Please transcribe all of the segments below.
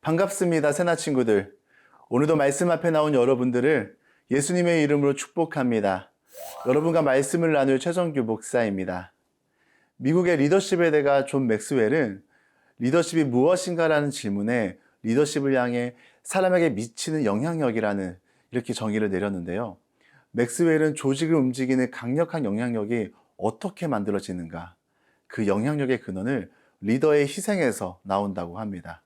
반갑습니다, 새나 친구들. 오늘도 말씀 앞에 나온 여러분들을 예수님의 이름으로 축복합니다. 여러분과 말씀을 나눌 최정규 목사입니다. 미국의 리더십의 대가 존 맥스웰은 리더십이 무엇인가라는 질문에 리더십을 향해 사람에게 미치는 영향력이라는 이렇게 정의를 내렸는데요. 맥스웰은 조직을 움직이는 강력한 영향력이 어떻게 만들어지는가, 그 영향력의 근원을 리더의 희생에서 나온다고 합니다.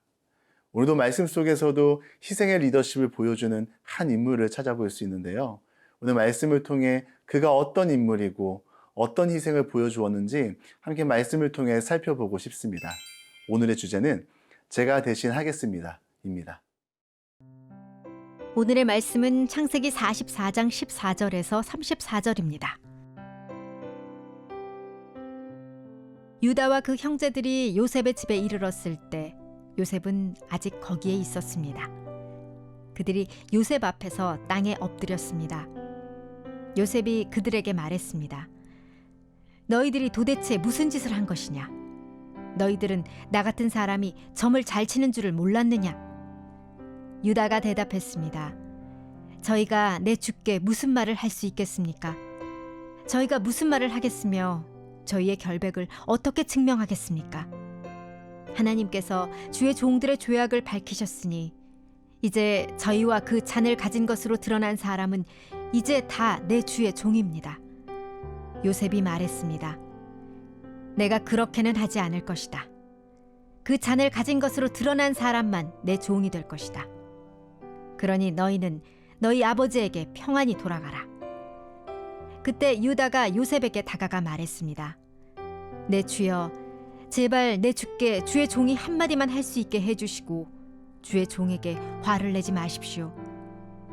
오늘도 말씀 속에서도 희생의 리더십을 보여주는 한 인물을 찾아볼 수 있는데요. 오늘 말씀을 통해 그가 어떤 인물이고 어떤 희생을 보여주었는지 함께 말씀을 통해 살펴보고 싶습니다. 오늘의 주제는 제가 대신 하겠습니다 입니다. 오늘의 말씀은 창세기 44장 14절에서 34절입니다. 유다와 그 형제들이 요셉의 집에 이르렀을 때 요셉은 아직 거기에 있었습니다. 그들이 요셉 앞에서 땅에 엎드렸습니다. 요셉이 그들에게 말했습니다. 너희들이 도대체 무슨 짓을 한 것이냐? 너희들은 나 같은 사람이 점을 잘 치는 줄을 몰랐느냐? 유다가 대답했습니다. 저희가 내 주께 무슨 말을 할 수 있겠습니까? 저희가 무슨 말을 하겠으며 저희의 결백을 어떻게 증명하겠습니까? 하나님께서 주의 종들의 죄악을 밝히셨으니 이제 저희와 그 잔을 가진 것으로 드러난 사람은 이제 다 내 주의 종입니다. 요셉이 말했습니다. 내가 그렇게는 하지 않을 것이다. 그 잔을 가진 것으로 드러난 사람만 내 종이 될 것이다. 그러니 너희는 너희 아버지에게 평안히 돌아가라. 그때 유다가 요셉에게 다가가 말했습니다. 내 주여, 제발 내 주께 주의 종이 한마디만 할 수 있게 해주시고 주의 종에게 화를 내지 마십시오.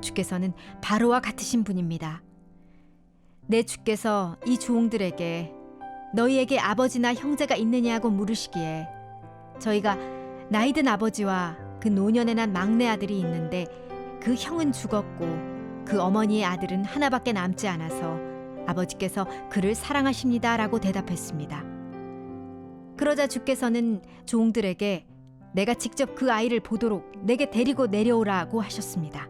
주께서는 바로와 같으신 분입니다. 내 주께서 이 종들에게 너희에게 아버지나 형제가 있느냐고 물으시기에 저희가 나이든 아버지와 그 노년에 난 막내 아들이 있는데 그 형은 죽었고 그 어머니의 아들은 하나밖에 남지 않아서 아버지께서 그를 사랑하십니다 라고 대답했습니다. 그러자 주께서는 종들에게 내가 직접 그 아이를 보도록 내게 데리고 내려오라고 하셨습니다.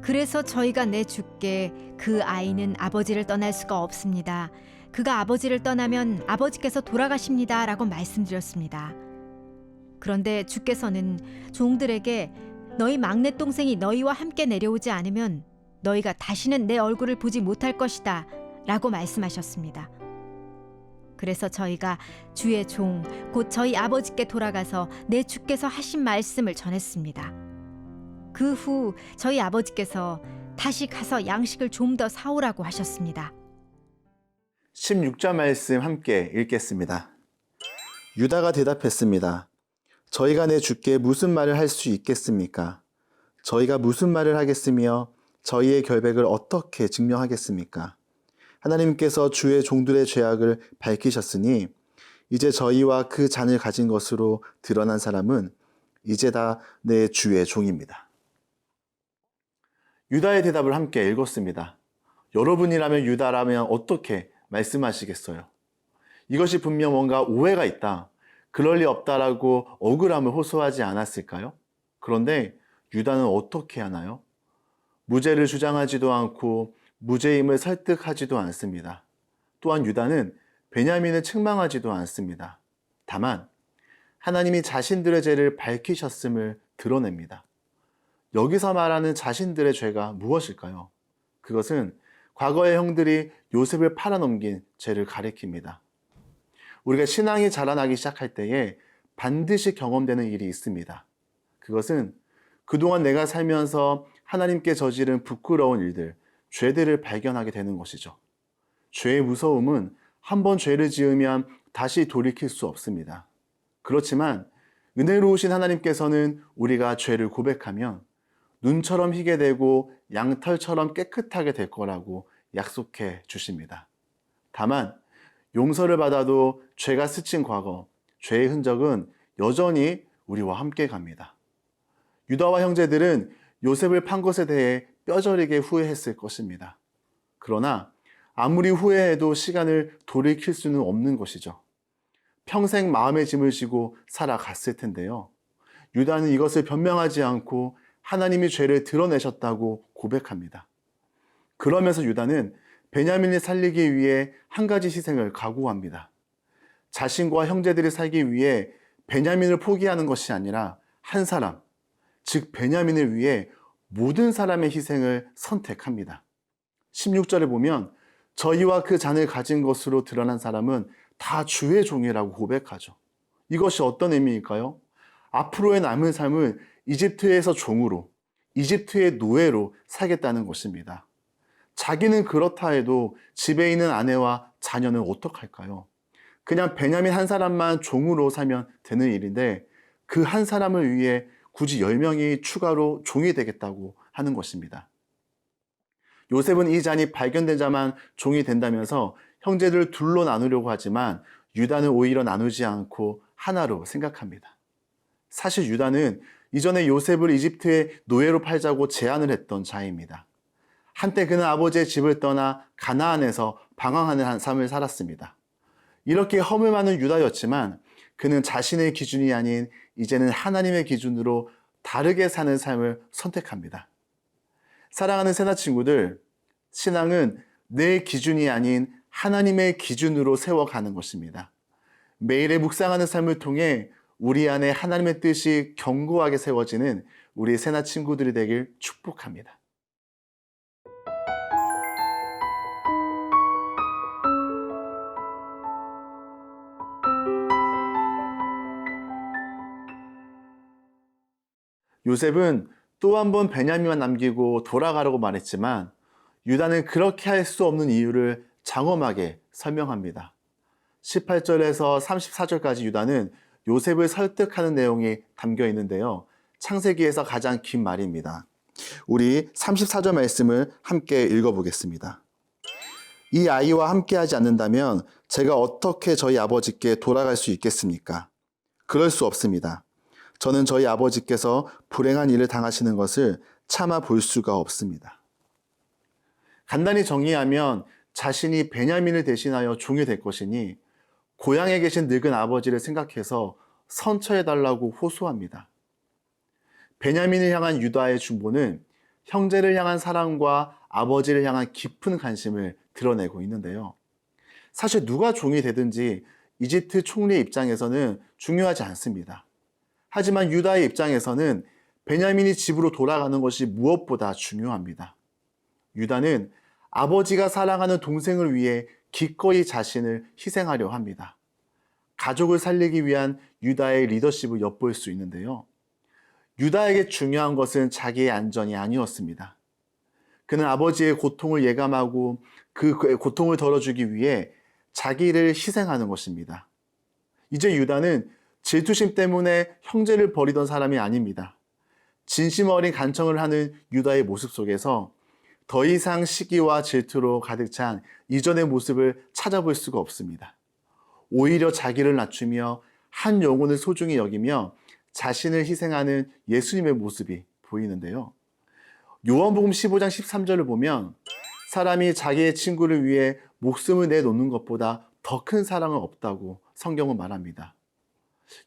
그래서 저희가 내 주께 그 아이는 아버지를 떠날 수가 없습니다. 그가 아버지를 떠나면 아버지께서 돌아가십니다 라고 말씀드렸습니다. 그런데 주께서는 종들에게 너희 막내 동생이 너희와 함께 내려오지 않으면 너희가 다시는 내 얼굴을 보지 못할 것이다 라고 말씀하셨습니다. 그래서 저희가 주의 종, 곧 저희 아버지께 돌아가서 내 주께서 하신 말씀을 전했습니다. 그 후 저희 아버지께서 다시 가서 양식을 좀 더 사오라고 하셨습니다. 16절 말씀 함께 읽겠습니다. 유다가 대답했습니다. 저희가 내 주께 무슨 말을 할 수 있겠습니까? 저희가 무슨 말을 하겠으며 저희의 결백을 어떻게 증명하겠습니까? 하나님께서 주의 종들의 죄악을 밝히셨으니 이제 저희와 그 잔을 가진 것으로 드러난 사람은 이제 다 내 주의 종입니다. 유다의 대답을 함께 읽었습니다. 여러분이라면 유다라면 어떻게 말씀하시겠어요? 이것이 분명 뭔가 오해가 있다, 그럴 리 없다라고 억울함을 호소하지 않았을까요? 그런데 유다는 어떻게 하나요? 무죄를 주장하지도 않고 무죄임을 설득하지도 않습니다. 또한 유다는 베냐민을 책망하지도 않습니다. 다만 하나님이 자신들의 죄를 밝히셨음을 드러냅니다. 여기서 말하는 자신들의 죄가 무엇일까요? 그것은 과거의 형들이 요셉을 팔아넘긴 죄를 가리킵니다. 우리가 신앙이 자라나기 시작할 때에 반드시 경험되는 일이 있습니다. 그것은 그동안 내가 살면서 하나님께 저지른 부끄러운 일들, 죄들을 발견하게 되는 것이죠. 죄의 무서움은 한번 죄를 지으면 다시 돌이킬 수 없습니다. 그렇지만 은혜로우신 하나님께서는 우리가 죄를 고백하면 눈처럼 희게 되고 양털처럼 깨끗하게 될 거라고 약속해 주십니다. 다만 용서를 받아도 죄가 스친 과거, 죄의 흔적은 여전히 우리와 함께 갑니다. 유다와 형제들은 요셉을 판 것에 대해 뼈저리게 후회했을 것입니다. 그러나 아무리 후회해도 시간을 돌이킬 수는 없는 것이죠. 평생 마음의 짐을 지고 살아갔을 텐데요. 유다는 이것을 변명하지 않고 하나님이 죄를 드러내셨다고 고백합니다. 그러면서 유다는 베냐민을 살리기 위해 한 가지 희생을 각오합니다. 자신과 형제들이 살기 위해 베냐민을 포기하는 것이 아니라 한 사람, 즉 베냐민을 위해 모든 사람의 희생을 선택합니다. 16절에 보면 저희와 그 잔을 가진 것으로 드러난 사람은 다 주의 종이라고 고백하죠. 이것이 어떤 의미일까요? 앞으로의 남은 삶을 이집트에서 종으로, 이집트의 노예로 살겠다는 것입니다. 자기는 그렇다 해도 집에 있는 아내와 자녀는 어떡할까요? 그냥 베냐민 한 사람만 종으로 살면 되는 일인데 그 한 사람을 위해 굳이 10명이 추가로 종이 되겠다고 하는 것입니다. 요셉은 이 잔이 발견된 자만 종이 된다면서 형제들을 둘로 나누려고 하지만 유다는 오히려 나누지 않고 하나로 생각합니다. 사실 유다는 이전에 요셉을 이집트의 노예로 팔자고 제안을 했던 자입니다. 한때 그는 아버지의 집을 떠나 가나안에서 방황하는 삶을 살았습니다. 이렇게 허물 많은 유다였지만 그는 자신의 기준이 아닌 이제는 하나님의 기준으로 다르게 사는 삶을 선택합니다. 사랑하는 새나 친구들, 신앙은 내 기준이 아닌 하나님의 기준으로 세워가는 것입니다. 매일의 묵상하는 삶을 통해 우리 안에 하나님의 뜻이 견고하게 세워지는 우리 새나 친구들이 되길 축복합니다. 요셉은 또 한 번 베냐민만 남기고 돌아가라고 말했지만 유다는 그렇게 할 수 없는 이유를 장엄하게 설명합니다. 18절에서 34절까지 유다는 요셉을 설득하는 내용이 담겨 있는데요. 창세기에서 가장 긴 말입니다. 우리 34절 말씀을 함께 읽어보겠습니다. 이 아이와 함께하지 않는다면 제가 어떻게 저희 아버지께 돌아갈 수 있겠습니까? 그럴 수 없습니다. 저는 저희 아버지께서 불행한 일을 당하시는 것을 참아 볼 수가 없습니다. 간단히 정리하면 자신이 베냐민을 대신하여 종이 될 것이니 고향에 계신 늙은 아버지를 생각해서 선처해달라고 호소합니다. 베냐민을 향한 유다의 중보는 형제를 향한 사랑과 아버지를 향한 깊은 관심을 드러내고 있는데요. 사실 누가 종이 되든지 이집트 총리의 입장에서는 중요하지 않습니다. 하지만 유다의 입장에서는 베냐민이 집으로 돌아가는 것이 무엇보다 중요합니다. 유다는 아버지가 사랑하는 동생을 위해 기꺼이 자신을 희생하려 합니다. 가족을 살리기 위한 유다의 리더십을 엿볼 수 있는데요. 유다에게 중요한 것은 자기의 안전이 아니었습니다. 그는 아버지의 고통을 예감하고 그 고통을 덜어주기 위해 자기를 희생하는 것입니다. 이제 유다는 질투심 때문에 형제를 버리던 사람이 아닙니다. 진심 어린 간청을 하는 유다의 모습 속에서 더 이상 시기와 질투로 가득 찬 이전의 모습을 찾아볼 수가 없습니다. 오히려 자기를 낮추며 한 영혼을 소중히 여기며 자신을 희생하는 예수님의 모습이 보이는데요. 요한복음 15장 13절을 보면 사람이 자기의 친구를 위해 목숨을 내놓는 것보다 더 큰 사랑은 없다고 성경은 말합니다.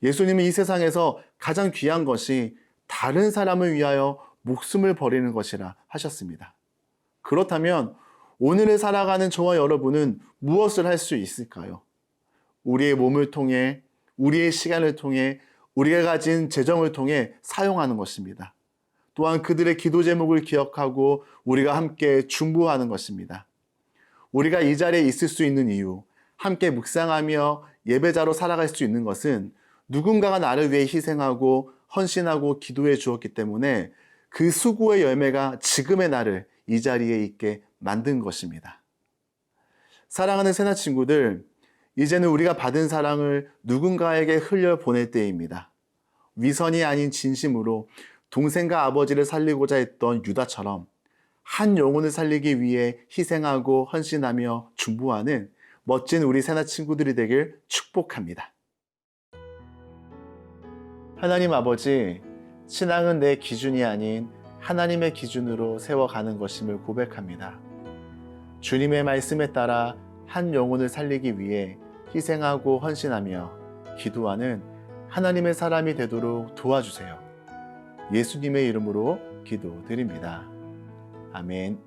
예수님은 이 세상에서 가장 귀한 것이 다른 사람을 위하여 목숨을 버리는 것이라 하셨습니다. 그렇다면 오늘을 살아가는 저와 여러분은 무엇을 할 수 있을까요? 우리의 몸을 통해, 우리의 시간을 통해, 우리가 가진 재정을 통해 사용하는 것입니다. 또한 그들의 기도 제목을 기억하고 우리가 함께 중보하는 것입니다. 우리가 이 자리에 있을 수 있는 이유, 함께 묵상하며 예배자로 살아갈 수 있는 것은 누군가가 나를 위해 희생하고 헌신하고 기도해 주었기 때문에 그 수고의 열매가 지금의 나를 이 자리에 있게 만든 것입니다. 사랑하는 새나 친구들, 이제는 우리가 받은 사랑을 누군가에게 흘려보낼 때입니다. 위선이 아닌 진심으로 동생과 아버지를 살리고자 했던 유다처럼 한 영혼을 살리기 위해 희생하고 헌신하며 중보하는 멋진 우리 새나 친구들이 되길 축복합니다. 하나님 아버지, 신앙은 내 기준이 아닌 하나님의 기준으로 세워가는 것임을 고백합니다. 주님의 말씀에 따라 한 영혼을 살리기 위해 희생하고 헌신하며 기도하는 하나님의 사람이 되도록 도와주세요. 예수님의 이름으로 기도드립니다. 아멘.